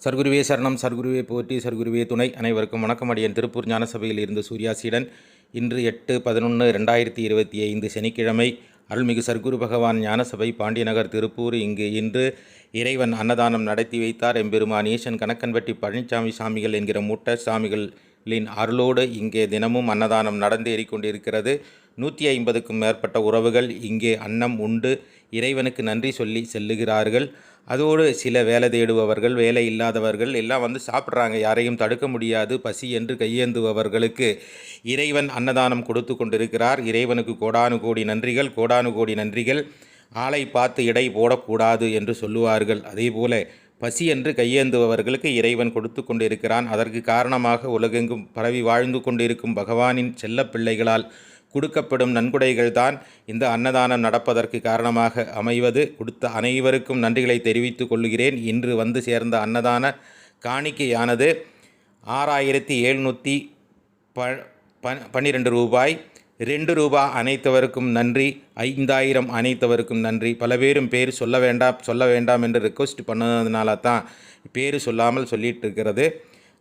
சர்க்குருவே சரணம், சர்க்குருவே போற்றி, சர்க்குருவே துணை. அனைவருக்கும் வணக்கம். அடியன் திருப்பூர் ஞானசபையில் இருந்து சூர்யாசியுடன். இன்று 8/11/2025 சனிக்கிழமை. அருள்மிகு சர்க்குரு பகவான் ஞானசபை, பாண்டியநகர், திருப்பூர். இன்று இறைவன் அன்னதானம் நடத்தி வைத்தார். எம்பெருமான் ஈசன் கணக்கன்பட்டி பழனிசாமி சாமிகள் என்கிற மூட்ட சாமிகளின் அருளோடு இங்கே தினமும் அன்னதானம் நடந்தேறி கொண்டிருக்கிறது. 150க்கும் மேற்பட்ட உறவுகள் இங்கே அன்னம் உண்டு இறைவனுக்கு நன்றி சொல்லி செல்லுகிறார்கள். அதோடு சில வேலை தேடுபவர்கள், வேலை இல்லாதவர்கள் எல்லாம் வந்து சாப்பிட்றாங்க. யாரையும் தடுக்க முடியாது. பசி என்று கையேந்துபவர்களுக்கு இறைவன் அன்னதானம் கொடுத்து கொண்டிருக்கிறார். இறைவனுக்கு கோடானு கோடி நன்றிகள், கோடானு கோடி நன்றிகள். ஆளை பார்த்து இடை போடக்கூடாது என்று சொல்லுவார்கள். அதேபோல பசி என்று கையேந்துபவர்களுக்கு இறைவன் கொடுத்து கொண்டிருக்கிறான். அதற்கு காரணமாக உலகெங்கும் பரவி வாழ்ந்து கொண்டிருக்கும் பகவானின் செல்ல பிள்ளைகளால் கொடுக்கப்படும் நன்கொடைகள்தான் இந்த அன்னதானம் நடப்பதற்கு காரணமாக அமைவது. கொடுத்த அனைவருக்கும் நன்றிகளை தெரிவித்துக் கொள்கிறேன். இன்று வந்து சேர்ந்த அன்னதான காணிக்கையானது 6712 ரூபாய். 2 ரூபா அனைத்தவருக்கும் நன்றி. 5000 அனைத்தவருக்கும் நன்றி. பல பேரும் பேர் சொல்ல வேண்டாம் என்று ரிக்வெஸ்ட் பண்ணதுனால தான் பேர் சொல்லாமல் சொல்லிட்டு இருக்கிறது.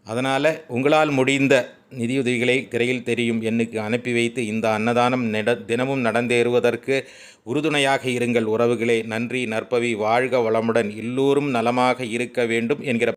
அதனால் உங்களால் முடிந்த நிதியுதவிகளை திரையில் தெரியும் எண்ணுக்கு அனுப்பி வைத்து இந்த அன்னதானம் தினமும் நடந்தேறுவதற்கு உறுதுணையாக இருங்கள் உறவுகளே. நன்றி. நற்பவி. வாழ்க வளமுடன். எல்லோரும் நலமாக இருக்க வேண்டும் என்கிற